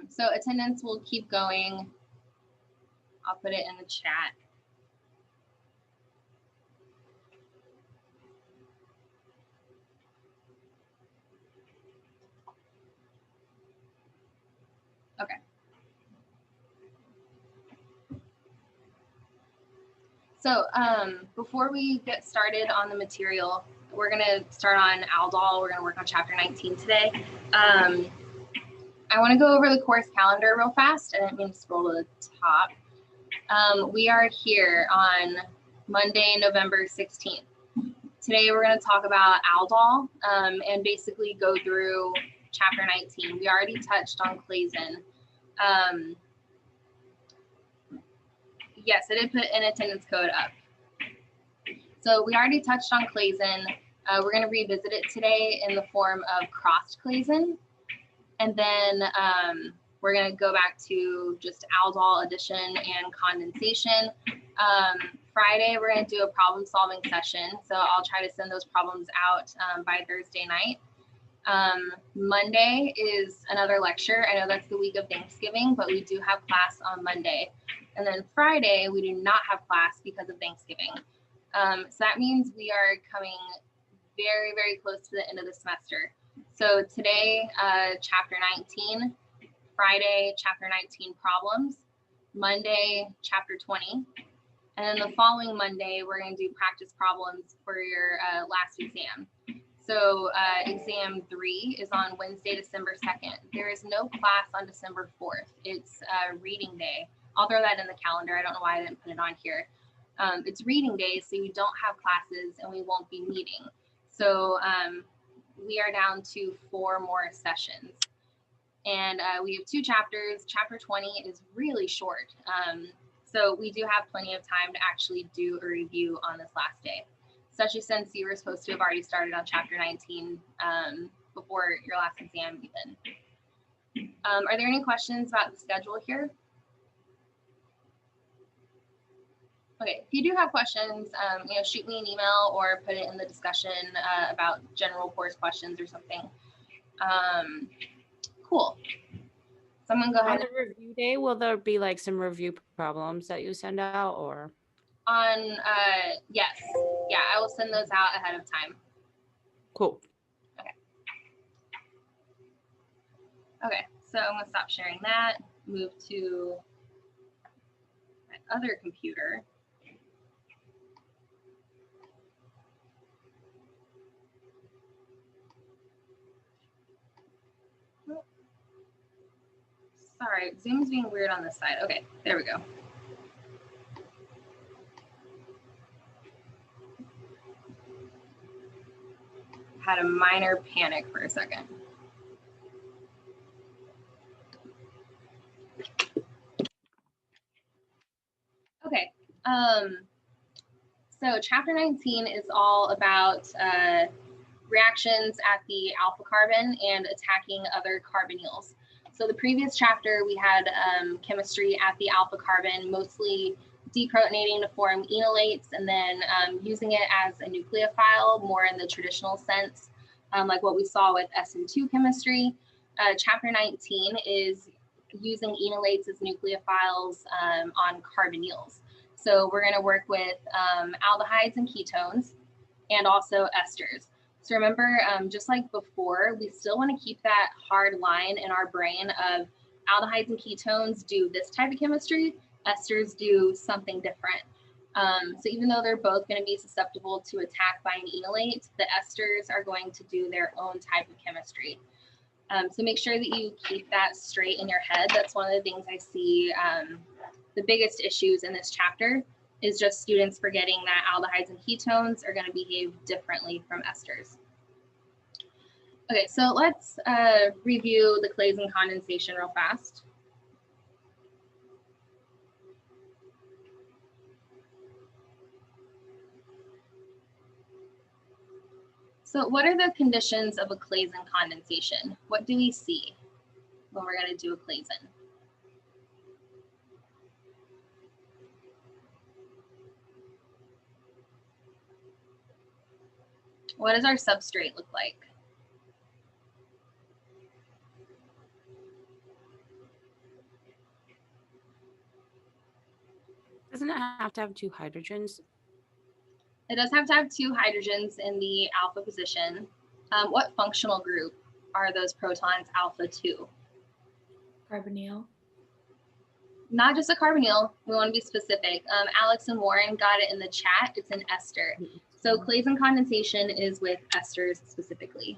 So attendance will keep going. I'll put it in the chat. Okay. So before we get started on the material, we're going to start on Aldol. We're going to work on chapter 19 today. I want to go over the course calendar real fast. I didn't mean to scroll to the top. We are here on Monday, November 16th. Today we're going to talk about Aldol and basically go through chapter 19. We already touched on Claisen. Yes, I did put an attendance code up. So we already touched on Claisen. We're going to revisit it today in the form of crossed Claisen. And then we're going to go back to just Aldol addition and condensation. Friday, we're going to do a problem solving session. So I'll try to send those problems out by Thursday night. Monday is another lecture. I know that's the week of Thanksgiving, but we do have class on Monday. And then Friday, we do not have class because of Thanksgiving. So that means we are coming very, very close to the end of the semester. So today, chapter 19, Friday, chapter 19 problems, Monday, chapter 20. And then the following Monday, we're going to do practice problems for your last exam. So exam 3 is on Wednesday, December 2nd. There is no class on December 4th. It's reading day. I'll throw that in the calendar. I don't know why I didn't put it on here. It's reading day, so you don't have classes and we won't be meeting. So we are down to 4 more sessions. And we have 2 chapters. Chapter 20 is really short. So we do have plenty of time to actually do a review on this last day, especially since you were supposed to have already started on chapter 19 before your last exam even. Are there any questions about the schedule here? Okay, if you do have questions, shoot me an email or put it in the discussion about general course questions or something. Cool. Someone go ahead. On the review day, will there be like some review problems that you send out or? On, yes. Yeah, I will send those out ahead of time. Cool. Okay. Okay, so I'm gonna stop sharing that, move to my other computer. Sorry, Zoom's being weird on this side. Okay, there we go. Had a minor panic for a second. Okay, so chapter 19 is all about reactions at the alpha carbon and attacking other carbonyls. So the previous chapter, we had chemistry at the alpha carbon, mostly deprotonating to form enolates and then using it as a nucleophile more in the traditional sense, like what we saw with SN2 chemistry. Chapter 19 is using enolates as nucleophiles on carbonyls. So we're going to work with aldehydes and ketones and also esters. So remember, just like before, we still want to keep that hard line in our brain of aldehydes and ketones do this type of chemistry, esters do something different. So even though they're both going to be susceptible to attack by an enolate, the esters are going to do their own type of chemistry. So make sure that you keep that straight in your head. That's one of the things I see the biggest issues in this chapter is just students forgetting that aldehydes and ketones are going to behave differently from esters. Okay, so let's review the Claisen condensation real fast. So what are the conditions of a Claisen condensation? What do we see when we're going to do a Claisen? What does our substrate look like? Doesn't it have to have 2 hydrogens? It does have to have 2 hydrogens in the alpha position. What functional group are those protons alpha to? Carbonyl. Not just a carbonyl, we want to be specific. Alex and Warren got it in the chat, it's an ester. So Claisen condensation is with esters specifically.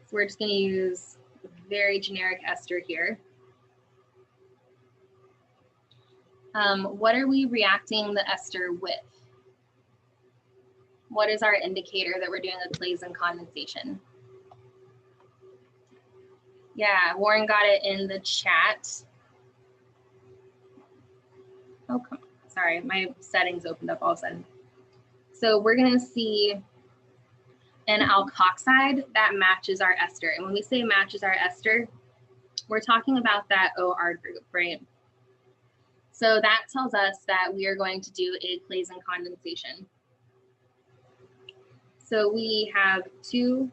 So we're just going to use a very generic ester here. What are we reacting the ester with? What is our indicator that we're doing a Claisen condensation? Yeah, Warren got it in the chat. Oh, come on. Sorry, my settings opened up all of a sudden. So we're going to see an alkoxide that matches our ester. And when we say matches our ester, we're talking about that OR group, right? So that tells us that we are going to do a Claisen condensation. So we have 2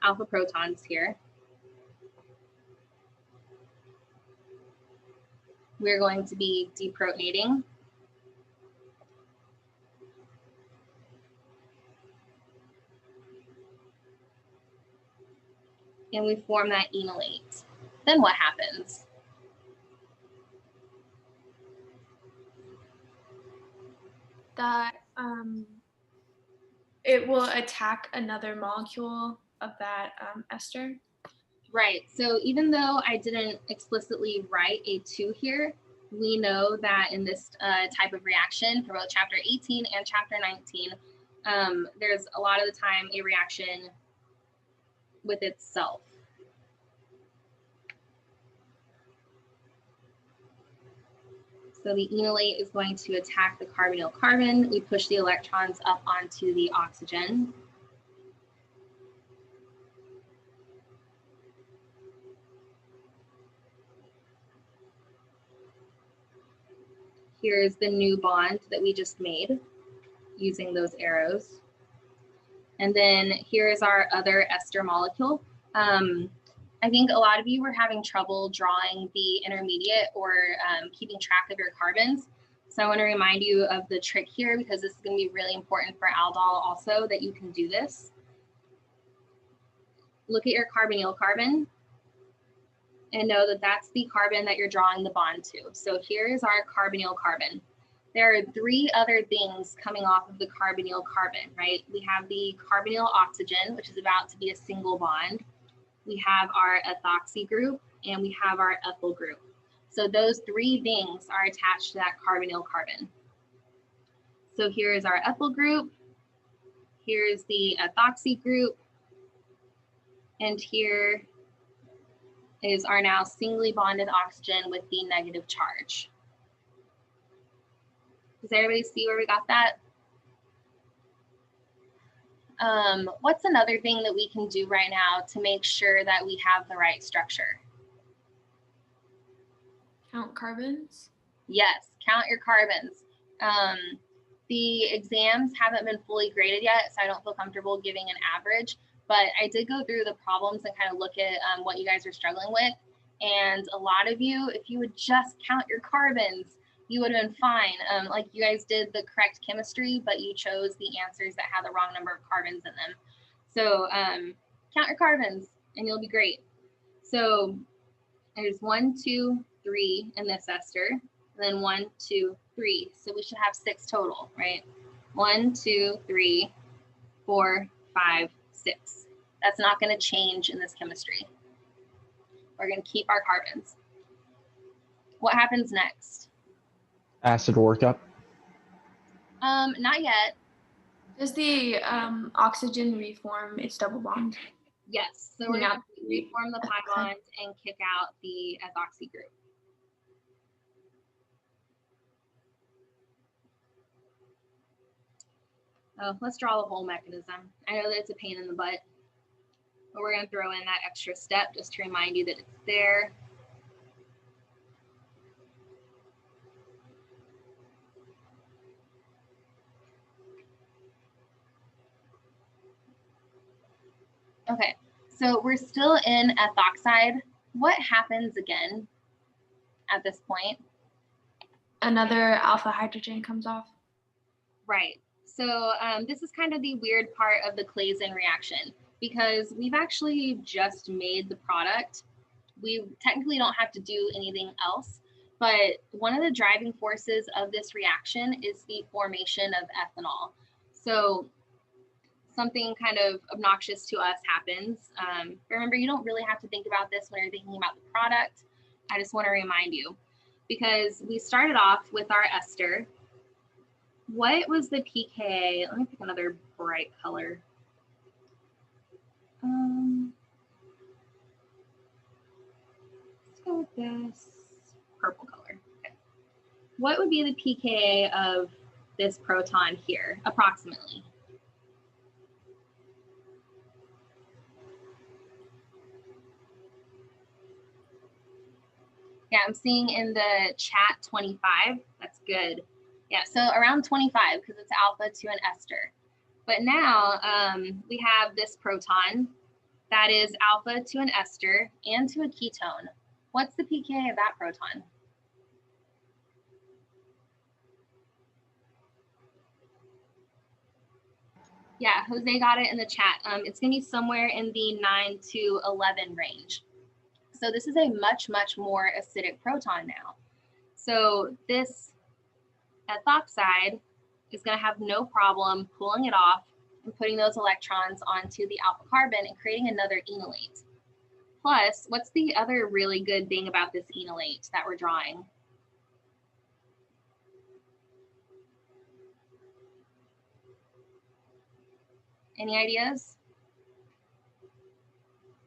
alpha protons here. We're going to be deprotonating. And we form that enolate. Then what happens? That it will attack another molecule of that ester. Right, so even though I didn't explicitly write a 2 here, we know that in this type of reaction for both chapter 18 and chapter 19, there's a lot of the time a reaction with itself. So the enolate is going to attack the carbonyl carbon. We push the electrons up onto the oxygen. Here's the new bond that we just made using those arrows. And then here's our other ester molecule. I think a lot of you were having trouble drawing the intermediate or keeping track of your carbons. So I want to remind you of the trick here, because this is going to be really important for Aldol also, that you can do this. Look at your carbonyl carbon and know that that's the carbon that you're drawing the bond to. So here's our carbonyl carbon. There are 3 other things coming off of the carbonyl carbon, right? We have the carbonyl oxygen, which is about to be a single bond. We have our ethoxy group, and we have our ethyl group. So those 3 things are attached to that carbonyl carbon. So here is our ethyl group, here's the ethoxy group, and here is our now singly bonded oxygen with the negative charge. Does everybody see where we got that? What's another thing that we can do right now to make sure that we have the right structure? Count carbons? Yes, count your carbons. The exams haven't been fully graded yet, so I don't feel comfortable giving an average, but I did go through the problems and kind of look at what you guys are struggling with. And a lot of you, if you would just count your carbons, you would have been fine. Like you guys did the correct chemistry, but you chose the answers that had the wrong number of carbons in them. So count your carbons and you'll be great. So there's 1, 2, 3 in this ester, and then 1, 2, 3. So we should have 6 total, right? 1, 2, 3, 4, 5, 6. That's not going to change in this chemistry. We're going to keep our carbons. What happens next? Acid workup? Not yet. Does the oxygen reform its double bond? Yes. So we're going to reform the pi bond and kick out the ethoxy group. Oh, let's draw the whole mechanism. I know that it's a pain in the butt, but we're going to throw in that extra step just to remind you that it's there. Okay, so we're still in ethoxide. What happens again at this point? another alpha hydrogen comes off. Right. So this is kind of the weird part of the Claisen reaction, because we've actually just made the product. We technically don't have to do anything else, but one of the driving forces of this reaction is the formation of ethanol. So something kind of obnoxious to us happens. Remember, you don't really have to think about this when you're thinking about the product. I just want to remind you, because we started off with our ester. What was the pKa? Let me pick another bright color. Let's go with this purple color. Okay. What would be the pKa of this proton here, approximately? Yeah, I'm seeing in the chat 25. That's good. Yeah, so around 25, because it's alpha to an ester. But now we have this proton that is alpha to an ester and to a ketone. What's the pKa of that proton? Yeah, Jose got it in the chat. It's going to be somewhere in the 9 to 11 range. So this is a much, much more acidic proton now. So this ethoxide is going to have no problem pulling it off and putting those electrons onto the alpha carbon and creating another enolate. Plus, what's the other really good thing about this enolate that we're drawing? Any ideas?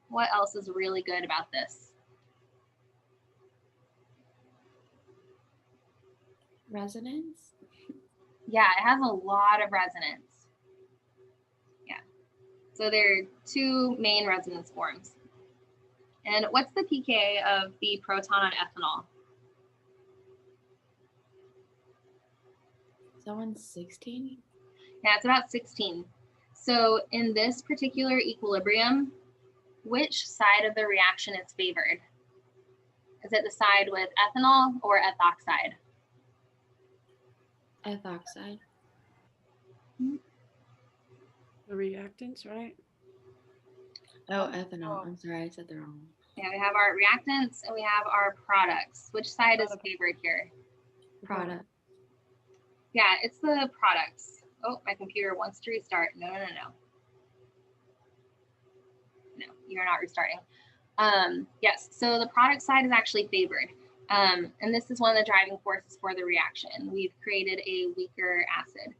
What else is really good about this? Resonance? Yeah, it has a lot of resonance. Yeah. So there are two main resonance forms. And what's the pKa of the proton on ethanol? Is that one 16? Yeah, it's about 16. So in this particular equilibrium, which side of the reaction is favored? Is it the side with ethanol or ethoxide? Ethoxide. The reactants, right? Oh, ethanol. I'm sorry, I said the wrong one. Yeah, we have our reactants and we have our products. Which side is favored here? Product. Yeah, it's the products. Oh, my computer wants to restart. No. No, you're not restarting. Yes, so the product side is actually favored. And this is one of the driving forces for the reaction. We've created a weaker acid.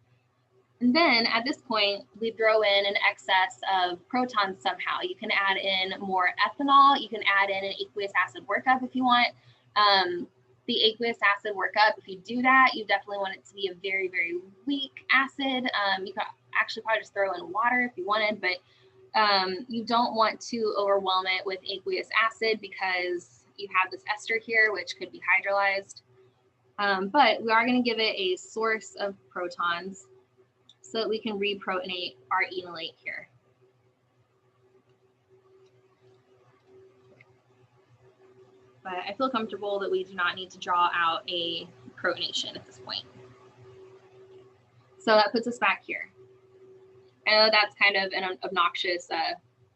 And then at this point, we throw in an excess of protons somehow. You can add in more ethanol. You can add in an aqueous acid workup if you want. The aqueous acid workup, if you do that, you definitely want it to be a very, very weak acid. You could actually probably just throw in water if you wanted, but you don't want to overwhelm it with aqueous acid because you have this ester here, which could be hydrolyzed. But we are going to give it a source of protons so that we can reprotonate our enolate here. But I feel comfortable that we do not need to draw out a protonation at this point. So that puts us back here. I know that's kind of an obnoxious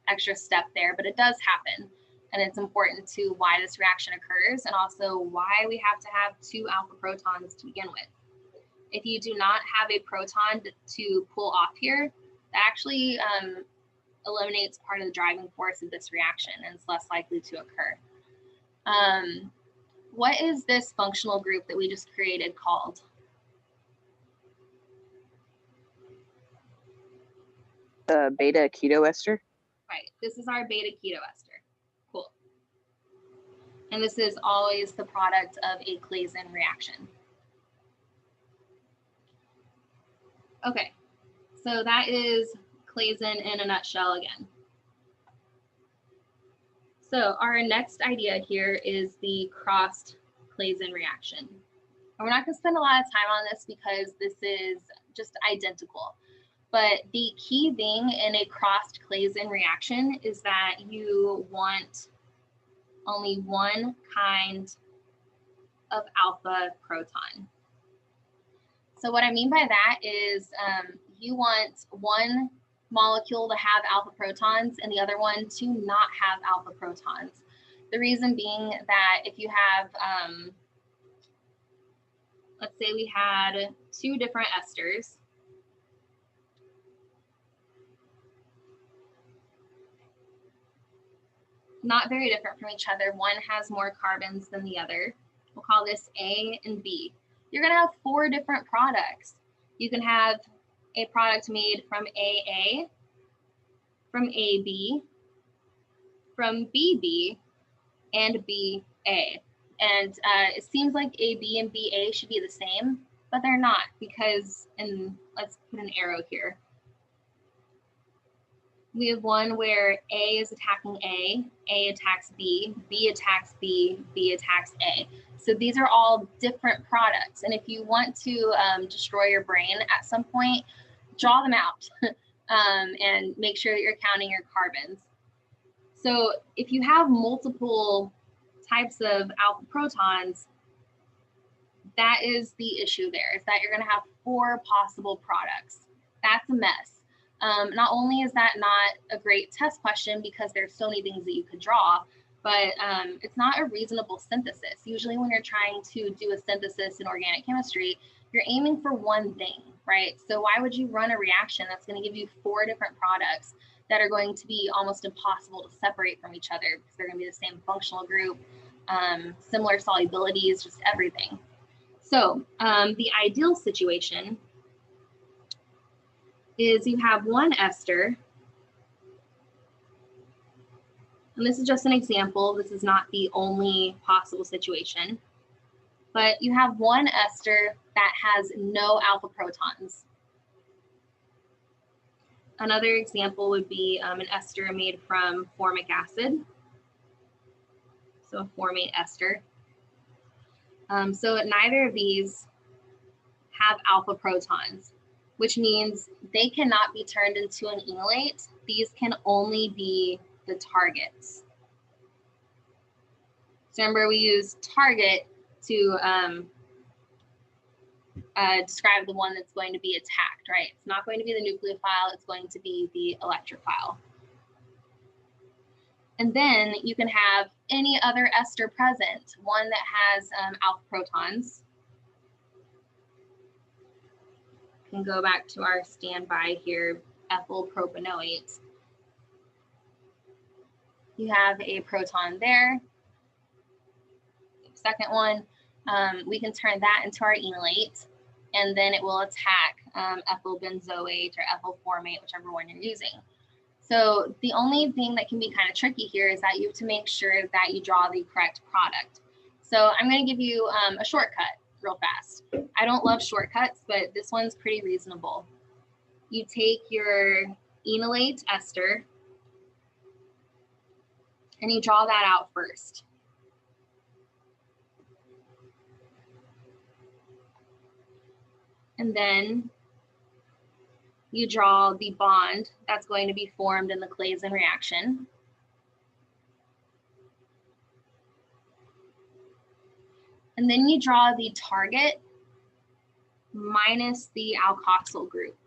extra step there, but it does happen. And it's important to why this reaction occurs and also why we have to have two alpha protons to begin with. If you do not have a proton to pull off here, that actually eliminates part of the driving force of this reaction and it's less likely to occur. What is this functional group that we just created called? Beta keto ester. Right, this is our beta keto ester. Cool. And this is always the product of a Claisen reaction. Okay, so that is Claisen in a nutshell again. So our next idea here is the crossed Claisen reaction. And we're not going to spend a lot of time on this because this is just identical. But the key thing in a crossed Claisen reaction is that you want only one kind of alpha proton. So what I mean by that is you want one molecule to have alpha protons and the other one to not have alpha protons. The reason being that if you have, let's say we had two different esters, not very different from each other. One has more carbons than the other. We'll call this A and B. You're going to have 4 different products. You can have a product made from AA, from AB, from BB, and BA. And it seems like AB and BA should be the same, but they're not because, and let's put an arrow here. We have one where A is attacking A attacks B attacks B attacks A. So these are all different products. And if you want to destroy your brain at some point, draw them out and make sure that you're counting your carbons. So if you have multiple types of alpha protons, that is the issue there, is that you're going to have 4 possible products. That's a mess. Not only is that not a great test question because there's so many things that you could draw, but it's not a reasonable synthesis. Usually when you're trying to do a synthesis in organic chemistry, you're aiming for one thing, right? So why would you run a reaction that's going to give you 4 different products that are going to be almost impossible to separate from each other because they're going to be the same functional group, similar solubilities, just everything. So the ideal situation is you have one ester, and this is just an example. This is not the only possible situation, but you have one ester that has no alpha protons. Another example would be an ester made from formic acid, so a formate ester. So neither of these have alpha protons, which means they cannot be turned into an enolate. These can only be the targets. So remember, we use target to describe the one that's going to be attacked, right? It's not going to be the nucleophile, it's going to be the electrophile. And then you can have any other ester present, one that has alpha protons. Can go back to our standby here, ethyl propanoate. You have a proton there. Second one, we can turn that into our enolate, and then it will attack ethyl benzoate or ethyl formate, whichever one you're using. So the only thing that can be kind of tricky here is that you have to make sure that you draw the correct product. So I'm going to give you a shortcut real fast. I don't love shortcuts, but this one's pretty reasonable. You take your enolate ester and you draw that out first. And then you draw the bond that's going to be formed in the Claisen reaction. And then you draw the target minus the alkoxyl group.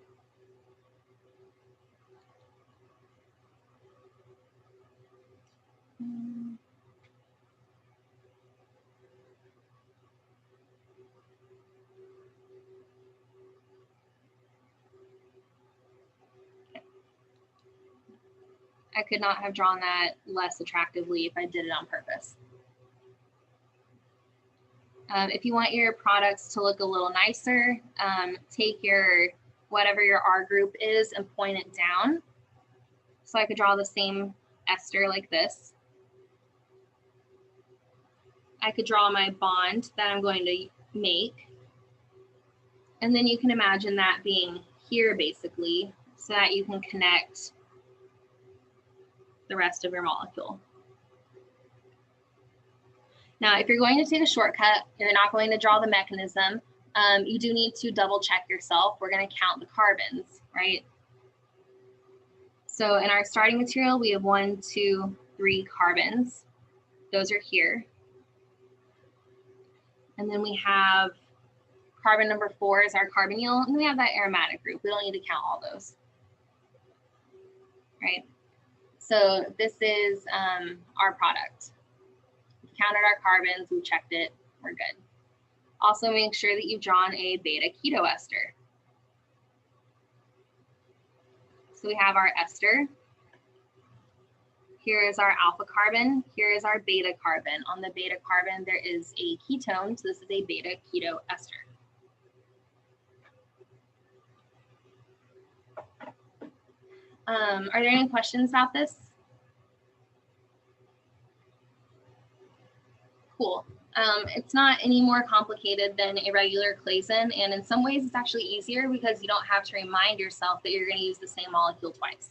I could not have drawn that less attractively if I did it on purpose. If you want your products to look a little nicer, take your, whatever your R group is and point it down. So I could draw the same ester like this. I could draw my bond that I'm going to make. And then you can imagine that being here basically, so that you can connect the rest of your molecule. Now, if you're going to take a shortcut, you're not going to draw the mechanism. You do need to double check yourself. We're going to count the carbons, right? So in our starting material, we have 1, 2, 3 carbons. Those are here. And then we have carbon number 4 is our carbonyl, and then we have that aromatic group. We don't need to count all those. Right? So this is our product. We've counted our carbons, we checked it, we're good. Also make sure that you've drawn a beta keto ester. So we have our ester. Here is our alpha carbon. Here is our beta carbon. On the beta carbon, there is a ketone, so this is a beta keto ester. Are there any questions about this? Cool. It's not any more complicated than a regular Claisen, and in some ways it's actually easier because you don't have to remind yourself that you're going to use the same molecule twice.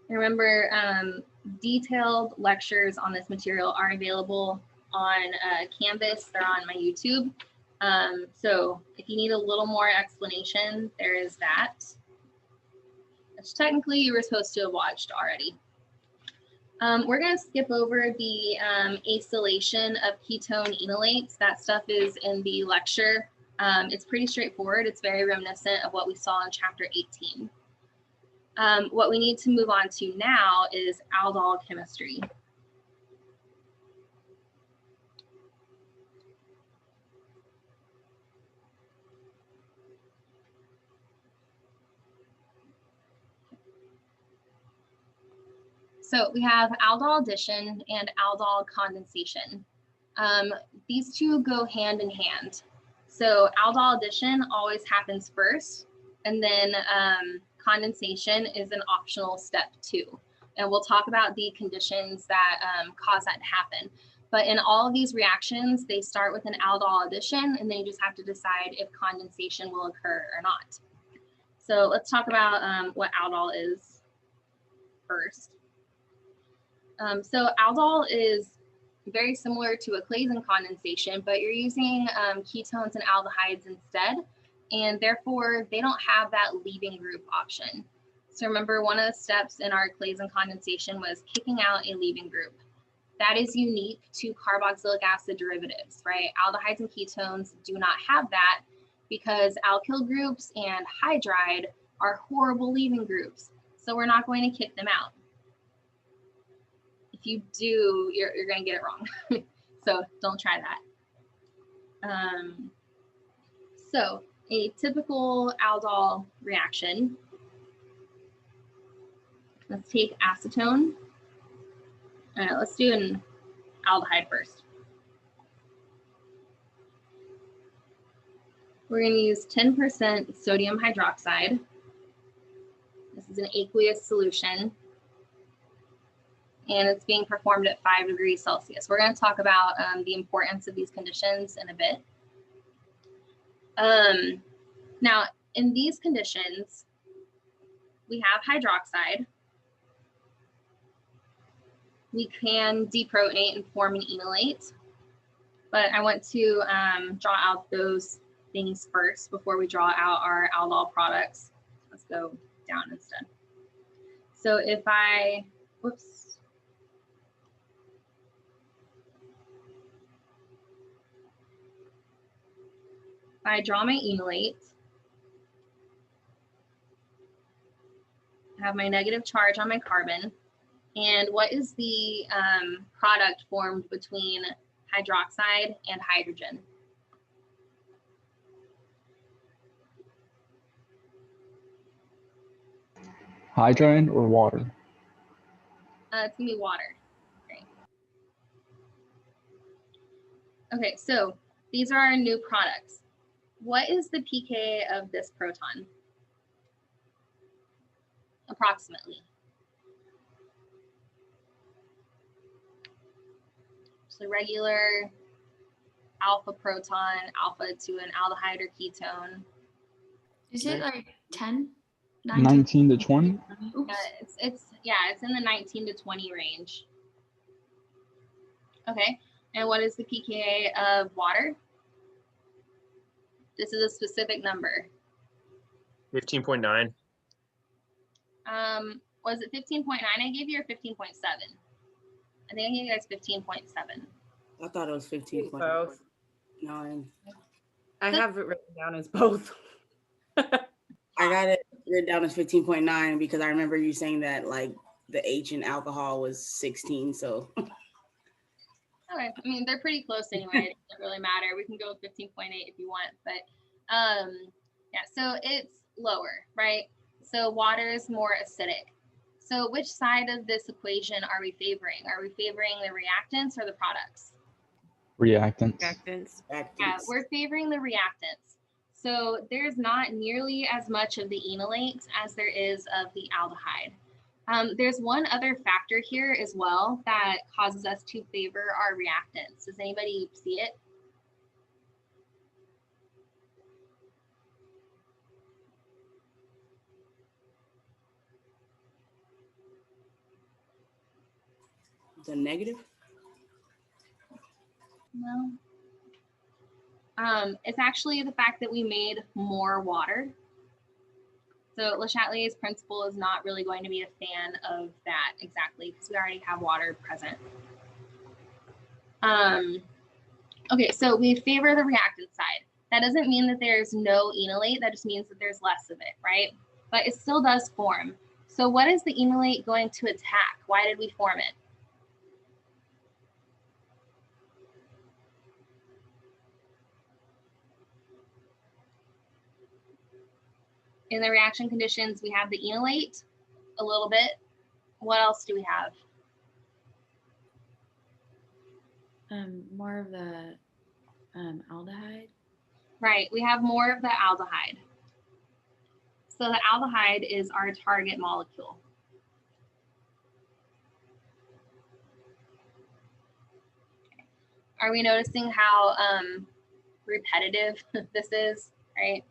Remember, detailed lectures on this material are available on Canvas. They're on my YouTube. So if you need a little more explanation, there is that, which technically you were supposed to have watched already. We're going to skip over the acylation of ketone enolates. That stuff is in the lecture. It's pretty straightforward. It's very reminiscent of what we saw in chapter 18. What we need to move on to now is aldol chemistry. So we have aldol addition and aldol condensation. These two go hand in hand. So aldol addition always happens first, and then condensation is an optional step 2. And we'll talk about the conditions that cause that to happen. But in all of these reactions, they start with an aldol addition, and then you just have to decide if condensation will occur or not. So let's talk about what aldol is first. So aldol is very similar to a Claisen condensation, but you're using ketones and aldehydes instead, and therefore they don't have that leaving group option. So remember, one of the steps in our Claisen condensation was kicking out a leaving group. That is unique to carboxylic acid derivatives, right? Aldehydes and ketones do not have that because alkyl groups and hydride are horrible leaving groups. So we're not going to kick them out. If you do, you're going to get it wrong. So don't try that. So a typical aldol reaction. Let's take acetone. Let's do an aldehyde first. We're going to use 10% sodium hydroxide. This is an aqueous solution, and it's being performed at 5 degrees Celsius. We're going to talk about the importance of these conditions in a bit. Now, in these conditions, we have hydroxide. We can deprotonate and form an enolate, but I want to draw out those things first before we draw out our aldol products. Let's go down instead. So if I, whoops. If I draw my enolate, I have my negative charge on my carbon. And what is the product formed between hydroxide and hydrogen? Hydrogen or water? It's gonna be water. Okay. Okay, so these are our new products. What is the pK of this proton? Approximately. So regular alpha proton, alpha to an aldehyde or ketone. Is it like 10? 19 to 20? Oops. It's in the 19 to 20 range. Okay, and what is the pKa of water? This is a specific number. 15.9. Was it 15.9 I gave you or 15.7? I think I gave you guys 15.7. I thought it was 15.9. Both. I So- have it written down as both. I got it written down as 15.9 because I remember you saying that like the H in alcohol was 16. So Okay, I mean, they're pretty close anyway. It doesn't really matter. We can go with 15.8 if you want, but yeah, so it's lower, right? So water is more acidic. So which side of this equation are we favoring? Are we favoring the reactants or the products? Reactants. Reactants. Yeah, we're favoring the reactants. So there's not nearly as much of the enolate as there is of the aldehyde. There's one other factor here as well that causes us to favor our reactants. Does anybody see it? the negative. No. It's actually the fact that we made more water. So Le Chatelier's principle is not really going to be a fan of that exactly because we already have water present. Okay, so we favor the reactant side. That doesn't mean that there's no enolate, that just means that there's less of it, right? But it still does form. So what is the enolate going to attack? Why did we form it? In the reaction conditions, we have the enolate a little bit. What else do we have? More of the aldehyde. Right, we have more of the aldehyde. So the aldehyde is our target molecule. Are we noticing how repetitive this is, right?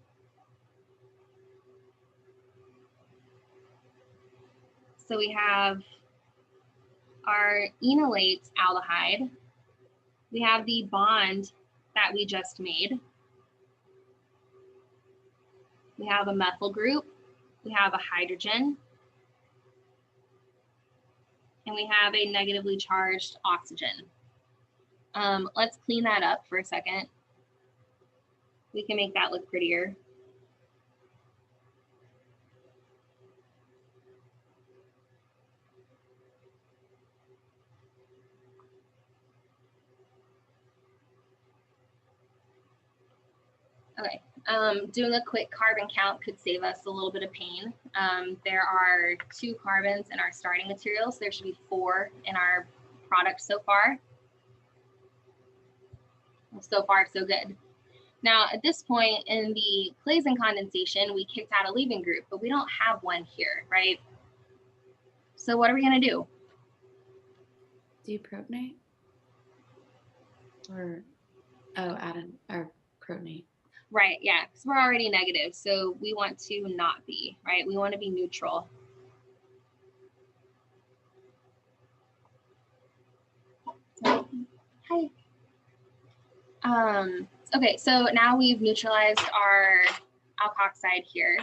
So we have our enolate aldehyde. We have the bond that we just made. We have a methyl group. We have a hydrogen. And we have a negatively charged oxygen. Let's clean that up for a second. We can make that look prettier. Okay, doing a quick carbon count could save us a little bit of pain. There are 2 carbons in our starting materials. There should be 4 in our product so far. So far, so good. Now, at this point in the Claisen condensation, we kicked out a leaving group, but we don't have one here, right? So what are we gonna do? Deprotonate? Or, add an, or protonate. Right, yeah, because we're already negative, so we want to not be, right? We want to be neutral. Hi. Okay, so now we've neutralized our alkoxide here.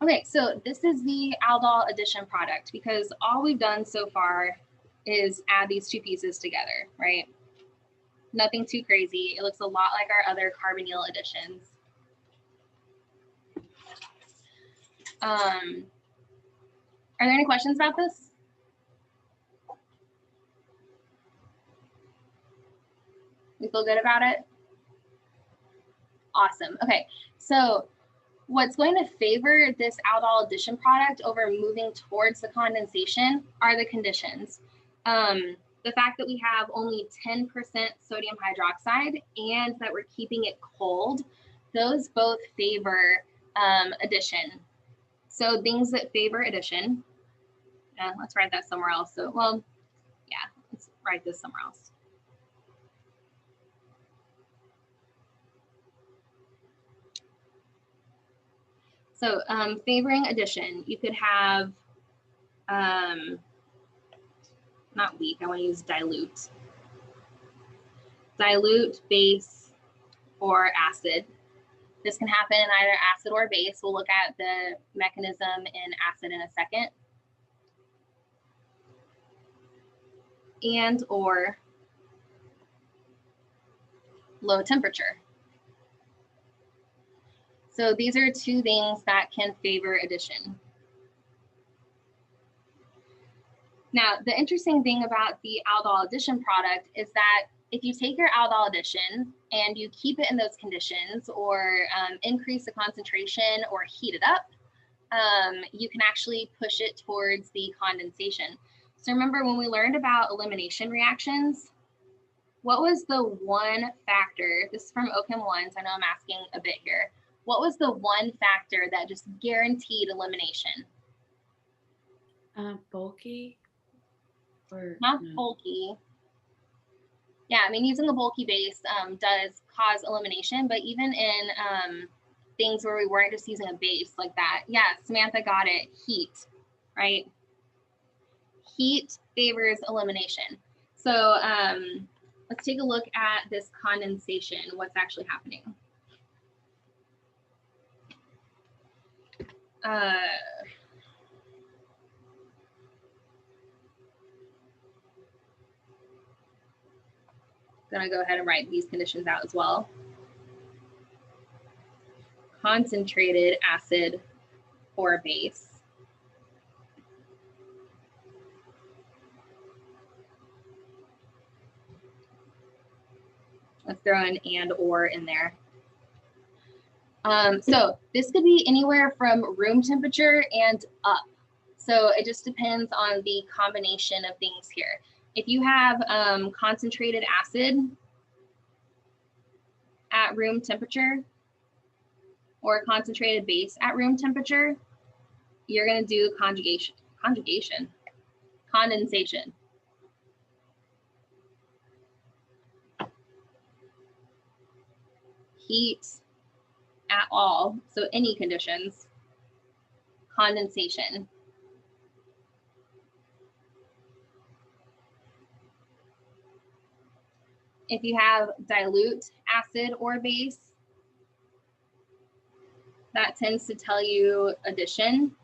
Okay, so this is the Aldol addition product because all we've done so far is add these 2 pieces together, right? Nothing too crazy. It looks a lot like our other carbonyl additions. Are there any questions about this? We feel good about it? Awesome. Okay, so what's going to favor this aldol addition product over moving towards the condensation are the conditions. The fact that we have only 10% sodium hydroxide and that we're keeping it cold, those both favor addition. So things that favor addition, let's write that somewhere else. So, well, yeah, let's write this somewhere else. So favoring addition, you could have not weak, I want to use dilute. Dilute, base, or acid. This can happen in either acid or base. We'll look at the mechanism in acid in a second. And or low temperature. So these are two things that can favor addition. Now, the interesting thing about the aldol addition product is that if you take your aldol addition and you keep it in those conditions or increase the concentration or heat it up, you can actually push it towards the condensation. So remember when we learned about elimination reactions, what was the one factor, this is from OCHEM 1, so I know I'm asking a bit here. What was the one factor that just guaranteed elimination? Bulky? Or Not no? bulky. Yeah, I mean, using a bulky base does cause elimination, but even in things where we weren't just using a base like that, yeah, Samantha got it, heat, right? Heat favors elimination. So let's take a look at this condensation, what's actually happening. Gonna go ahead and write these conditions out as well. Concentrated acid or base. Let's throw an and or in there. So this could be anywhere from room temperature and up. So it just depends on the combination of things here. If you have concentrated acid at room temperature or concentrated base at room temperature, you're going to do condensation. Heat at all, so any conditions, condensation. If you have dilute acid or base, that tends to tell you addition,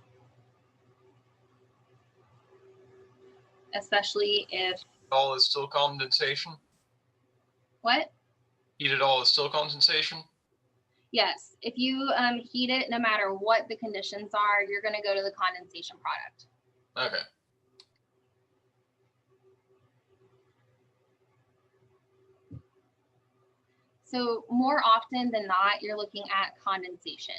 especially if All is still condensation. what? Heat it all is still condensation. Yes, if you heat it, no matter what the conditions are, you're going to go to the condensation product. Okay. So more often than not, you're looking at condensation.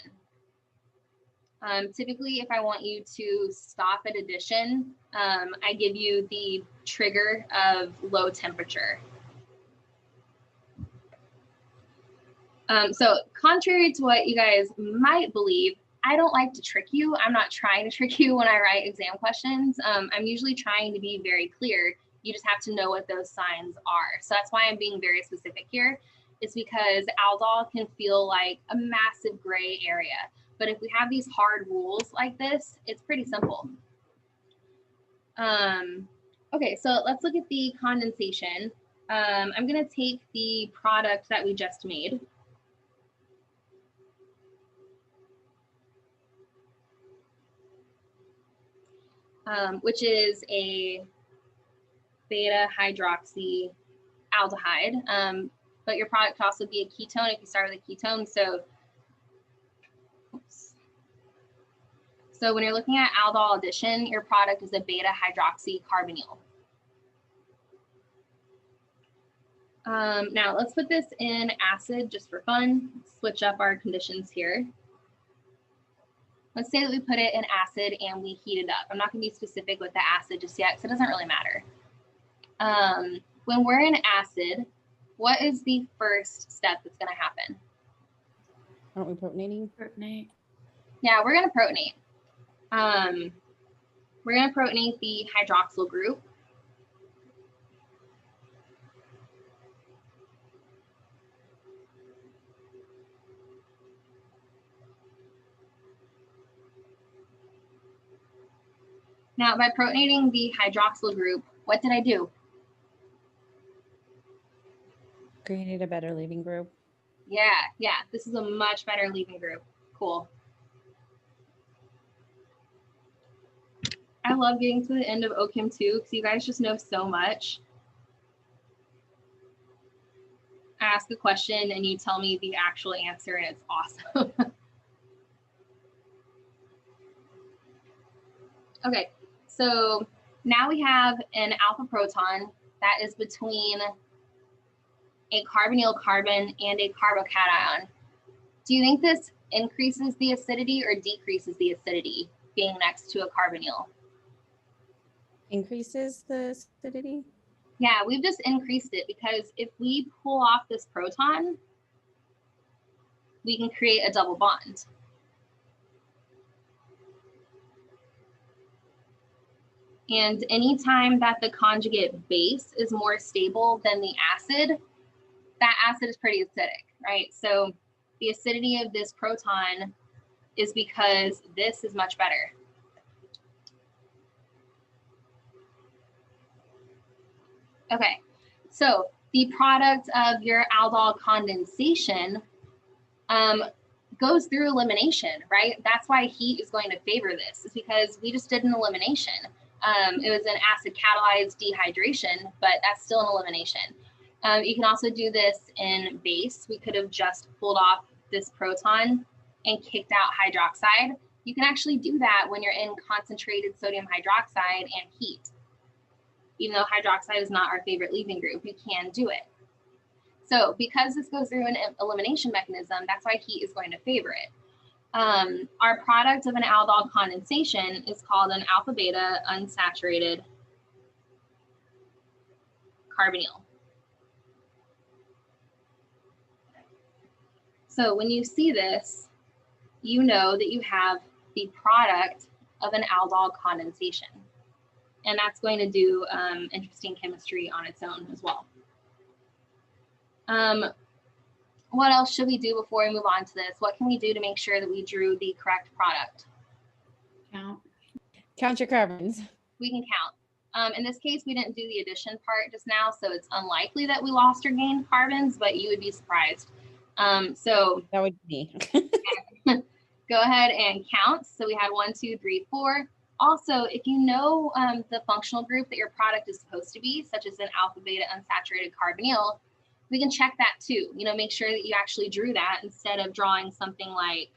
Typically, if I want you to stop at addition, I give you the trigger of low temperature. So contrary to what you guys might believe, I don't like to trick you. I'm not trying to trick you when I write exam questions. I'm usually trying to be very clear. You just have to know what those signs are. So that's why I'm being very specific here. It's because aldol can feel like a massive gray area. But if we have these hard rules like this, it's pretty simple. Okay, so let's look at the condensation. I'm going to take the product that we just made. Which is a beta hydroxy aldehyde. But your product could also be a ketone if you start with a ketone. So, oops. So when you're looking at aldol addition, your product is a beta hydroxy carbonyl. Now let's put this in acid just for fun. Switch up our conditions here. Let's say that we put it in acid and we heat it up. I'm not going to be specific with the acid just yet because it doesn't really matter. When we're in acid, what is the first step that's going to happen? Aren't we protonating? Protonate. Yeah, we're going to protonate. We're going to protonate the hydroxyl group. Now, by protonating the hydroxyl group, What did I do? Created a better leaving group. Yeah, this is a much better leaving group. Cool. I love getting to the end of OCHEM 2 because you guys just know so much. I ask a question and you tell me the actual answer and it's awesome. Okay, so now we have an alpha proton that is between a carbonyl carbon and a carbocation. Do you think this increases the acidity or decreases the acidity being next to a carbonyl? Increases the acidity? Yeah, we've just increased it because if we pull off this proton, we can create a double bond. And anytime that the conjugate base is more stable than the acid, that acid is pretty acidic, right? So the acidity of this proton is because this is much better. Okay, so the product of your aldol condensation goes through elimination, right? That's why heat is going to favor this, is because we just did an elimination. It was an acid catalyzed dehydration, but that's still an elimination. You can also do this in base. We could have just pulled off this proton and kicked out hydroxide. You can actually do that when you're in concentrated sodium hydroxide and heat. Even though hydroxide is not our favorite leaving group, you can do it. So because this goes through an elimination mechanism, that's why heat is going to favor it. Our product of an aldol condensation is called an alpha beta unsaturated carbonyl. So when you see this, you know that you have the product of an aldol condensation. And that's going to do interesting chemistry on its own as well. What else should we do before we move on to this? What can we do to make sure that we drew the correct product? Count your carbons. We can count. In this case, we didn't do the addition part just now, so it's unlikely that we lost or gained carbons, but you would be surprised. So That would be me. go ahead and count. So we had 1, 2, 3, 4. Also, if you know the functional group that your product is supposed to be, such as an alpha beta unsaturated carbonyl, we can check that too. You know, make sure that you actually drew that instead of drawing something like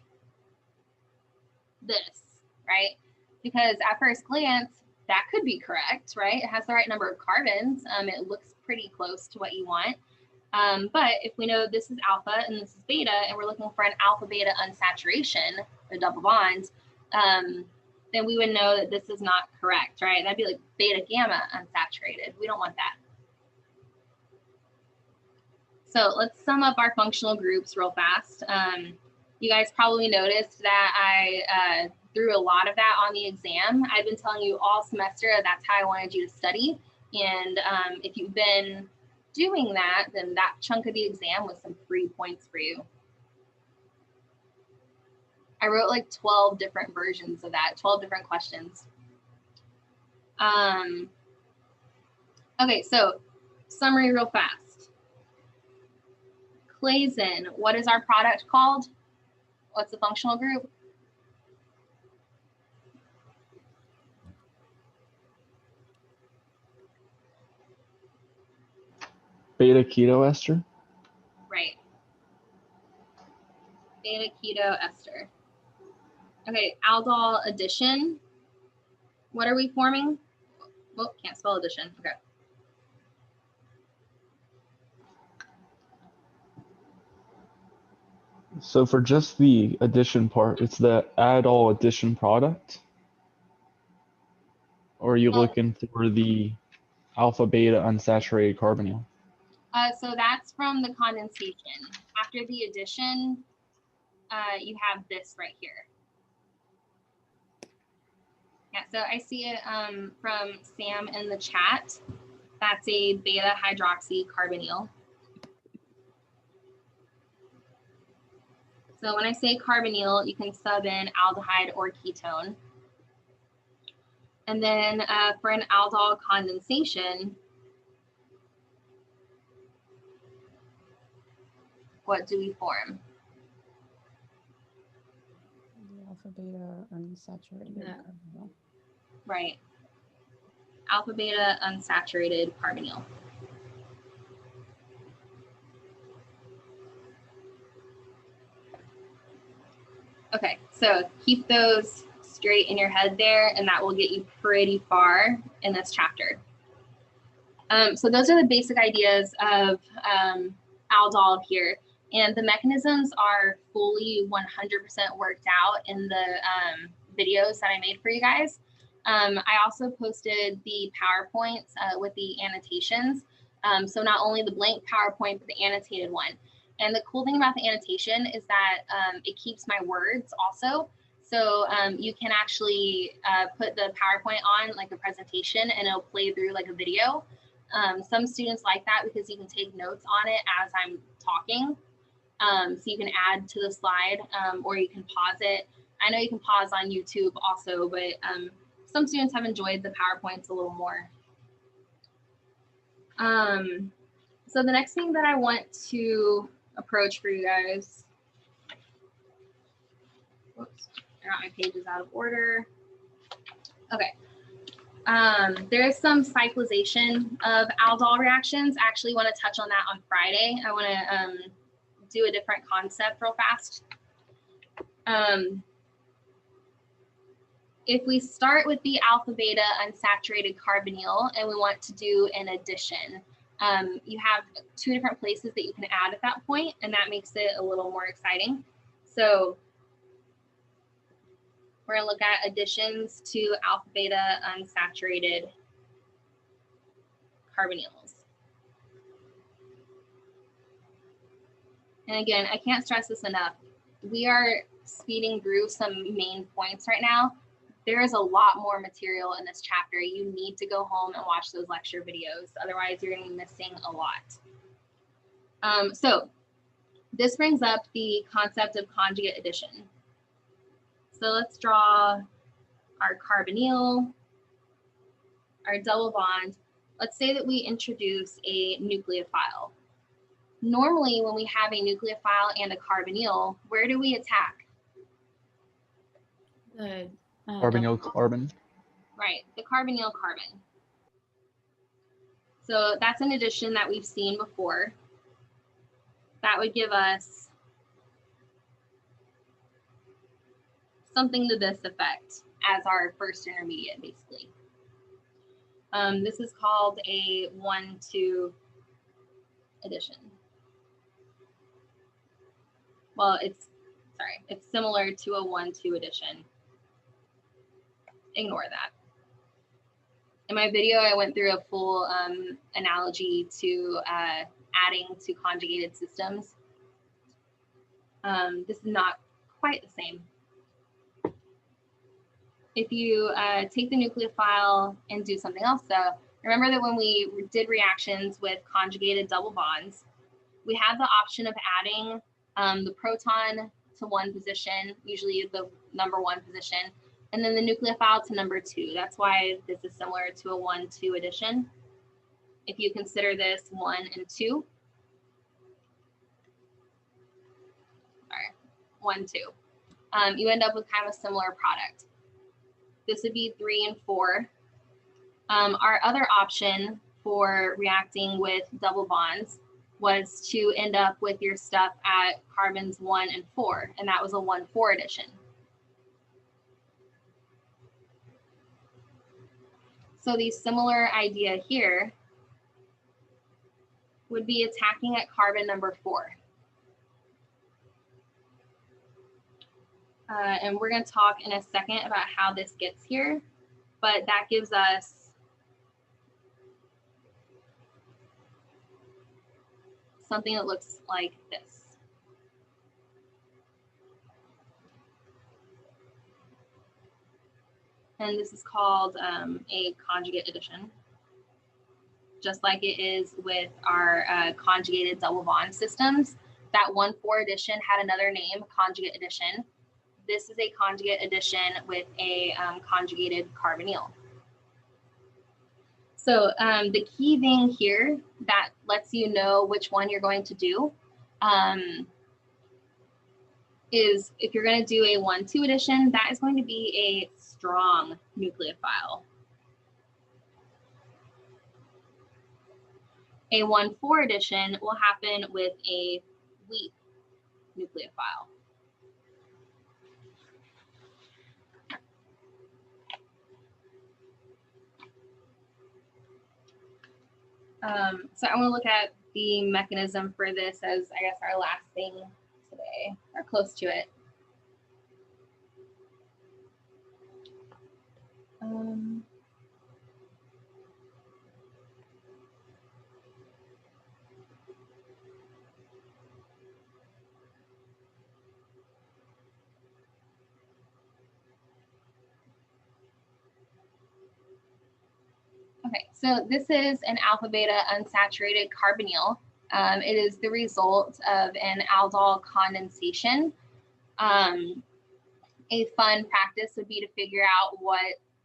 this, right? Because at first glance, that could be correct, right? It has the right number of carbons. It looks pretty close to what you want. But if we know this is alpha and this is beta, and we're looking for an alpha beta unsaturation, a double bond, then we would know that this is not correct, right? That'd be like beta gamma unsaturated. We don't want that. So let's sum up our functional groups real fast. You guys probably noticed that I threw a lot of that on the exam. I've been telling you all semester that's how I wanted you to study. And if you've been doing that, then that chunk of the exam was some free points for you. I wrote like 12 different versions of that, 12 different questions. Okay, so summary real fast. Claisen, what is our product called? What's the functional group? Beta keto ester. Right. Beta keto ester. Okay, aldol addition. What are we forming? Oh, can't spell addition. Okay. So for just the addition part, it's the aldol addition product? Or are you looking for the alpha beta unsaturated carbonyl? So that's from the condensation. After the addition, you have this right here. Yeah, so I see it from Sam in the chat. That's a beta hydroxy carbonyl. So when I say carbonyl, you can sub in aldehyde or ketone. And then for an aldol condensation, what do we form? The alpha beta unsaturated Yeah. carbonyl. Right. Alpha beta unsaturated carbonyl. Okay, so keep those straight in your head there, and that will get you pretty far in this chapter. So those are the basic ideas of aldol here, and the mechanisms are fully 100% worked out in the videos that I made for you guys. I also posted the PowerPoints with the annotations. So not only the blank PowerPoint, but the annotated one. And the cool thing about the annotation is that it keeps my words also. So you can actually put the PowerPoint on like a presentation and it'll play through like a video. Some students like that because you can take notes on it as I'm talking. So you can add to the slide or you can pause it. I know you can pause on YouTube also, but some students have enjoyed the PowerPoints a little more. So the next thing that I want to approach for you guys, whoops, I got my pages out of order. Okay. There's some cyclization of aldol reactions. I actually want to touch on that on Friday. I want to do a different concept real fast. If we start with the alpha beta unsaturated carbonyl and we want to do an addition, you have two different places that you can add at that point, and that makes it a little more exciting. So we're going to look at additions to alpha beta unsaturated carbonyls. And again, I can't stress this enough. We are speeding through some main points right now. There is a lot more material in this chapter. You need to go home and watch those lecture videos. Otherwise, you're going to be missing a lot. So this brings up the concept of conjugate addition. So let's draw our carbonyl, our double bond. Let's say that we introduce a nucleophile. Normally, when we have a nucleophile and a carbonyl, where do we attack? The Carbonyl carbon. Right, the carbonyl carbon. So that's an addition that we've seen before. That would give us something to this effect as our first intermediate, basically. This is called a 1,2 addition. Well, it's similar to a 1,2 addition. Ignore that. In my video, I went through a full analogy to adding to conjugated systems. This is not quite the same. If you take the nucleophile and do something else though, remember that when we did reactions with conjugated double bonds, we had the option of adding the proton to one position, usually the number 1 position, and then the nucleophile to number 2. That's why this is similar to a 1,2 addition. If you consider this 1 and 2, sorry, 1, 2, you end up with kind of a similar product. This would be 3 and 4. Our other option for reacting with double bonds was to end up with your stuff at carbons 1 and 4, and that was a 1,4 addition. So the similar idea here would be attacking at carbon number 4. And we're going to talk in a second about how this gets here, but that gives us something that looks like this. And this is called a conjugate addition, just like it is with our conjugated double bond systems. That 1,4 addition had another name, conjugate addition. This is a conjugate addition with a conjugated carbonyl. So the key thing here that lets you know which one you're going to do is if you're going to do a 1,2 addition, that is going to be a strong nucleophile. A 1,4 addition will happen with a weak nucleophile. So I want to look at the mechanism for this as, I guess, our last thing today, or close to it. Okay, so this is an alpha beta unsaturated carbonyl. It is the result of an aldol condensation. A fun practice would be to figure out what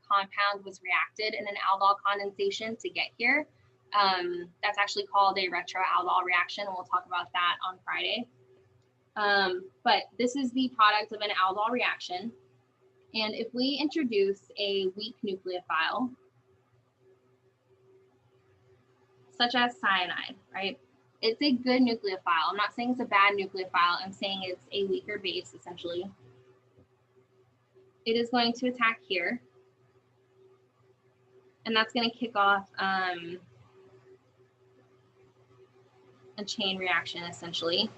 compound was reacted in an aldol condensation to get here. That's actually called a retroaldol reaction, and we'll talk about that on Friday. But this is the product of an aldol reaction. And if we introduce a weak nucleophile, such as cyanide, right? It's a good nucleophile. I'm not saying it's a bad nucleophile. I'm saying it's a weaker base, essentially. It is going to attack here. And that's going to kick off a chain reaction, essentially.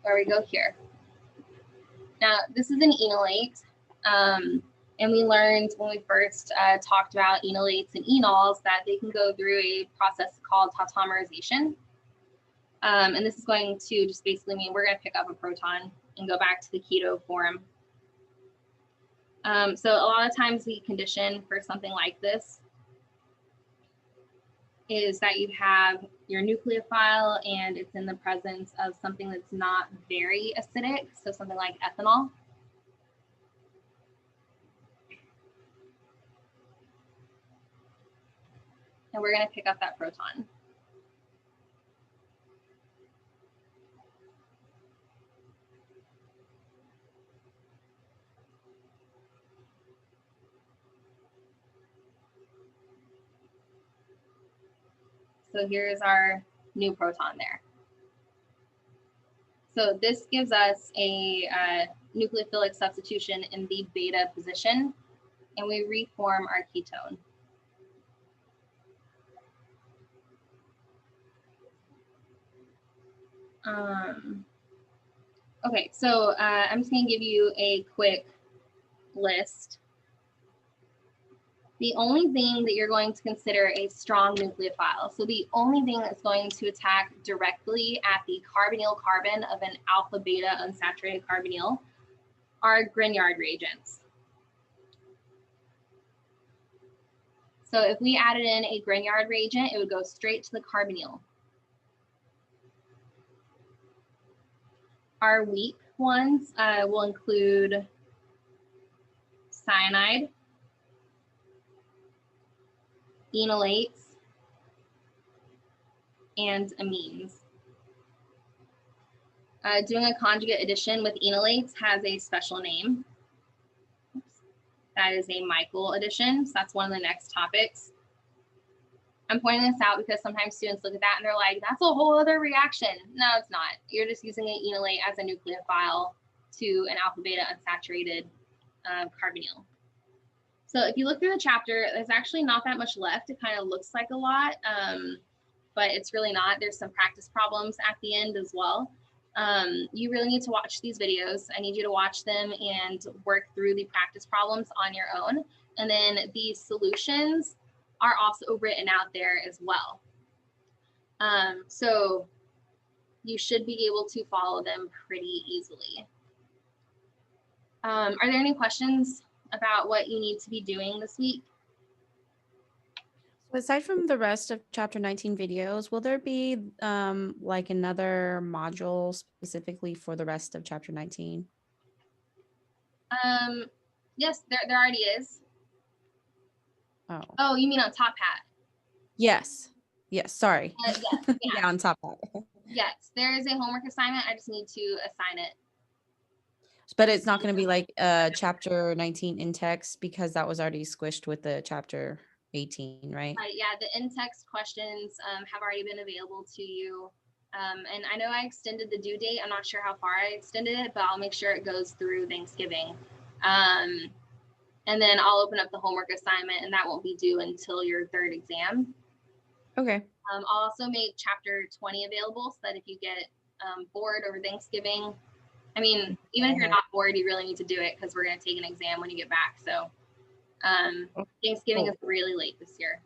Where we go here. Now, this is an enolate, and we learned when we first talked about enolates and enols that they can go through a process called tautomerization. And this is going to just basically mean we're going to pick up a proton and go back to the keto form. So a lot of times the condition for something like this is that you have your nucleophile and it's in the presence of something that's not very acidic, so something like ethanol. And we're going to pick up that proton. So here's our new proton there. So this gives us a nucleophilic substitution in the beta position, and we reform our ketone. Okay, so I'm just going to give you a quick list. The only thing that you're going to consider a strong nucleophile, so the only thing that's going to attack directly at the carbonyl carbon of an alpha beta unsaturated carbonyl are Grignard reagents. So if we added in a Grignard reagent, it would go straight to the carbonyl. Our weak ones will include cyanide, enolates, and amines. Doing a conjugate addition with enolates has a special name. That is a Michael addition, so that's one of the next topics. I'm pointing this out because sometimes students look at that and they're like, that's a whole other reaction. No, it's not. You're just using an enolate as a nucleophile to an alpha beta unsaturated carbonyl. So if you look through the chapter, there's actually not that much left. It kind of looks like a lot, but it's really not. There's some practice problems at the end as well. You really need to watch these videos. I need you to watch them and work through the practice problems on your own. And then the solutions are also written out there as well. So you should be able to follow them pretty easily. Are there any questions about what you need to be doing this week? So aside from the rest of chapter 19 videos, will there be like another module specifically for the rest of chapter 19? Yes, there already is. Oh, Oh, you mean on Top Hat? yes. Yes, sorry. Yes, yeah. Yeah, on top of that. Yes, there is a homework assignment. I just need to assign it. But it's not going to be like chapter 19 in text because that was already squished with the chapter 18, right? Yeah, the in-text questions have already been available to you. And I know I extended the due date. I'm not sure how far I extended it, but I'll make sure it goes through Thanksgiving. And then I'll open up the homework assignment, and that won't be due until your third exam. Okay. I'll also make chapter 20 available so that if you get bored over Thanksgiving, I mean, even if you're not bored, you really need to do it because we're going to take an exam when you get back. So Thanksgiving is really late this year.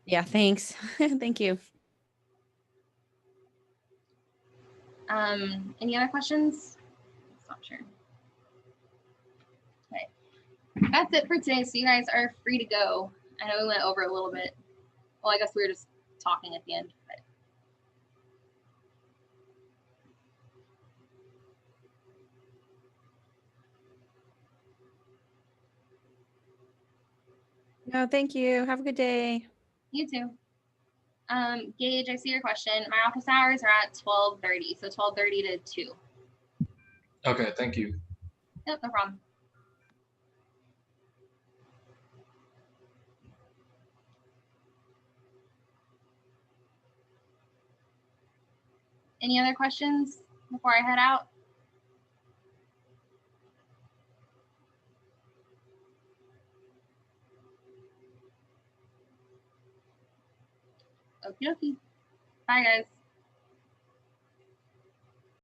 Yeah, thanks. Thank you. Any other questions? Not sure. Okay, that's it for today. So you guys are free to go. I know we went over a little bit. Well, I guess we were just talking at the end. But. No, thank you. Have a good day. You too. Gage, I see your question. My office hours are at 12:30, so 12:30 to 2. Okay, thank you. Yep, no problem. Any other questions before I head out? Okie dokie. Bye, guys.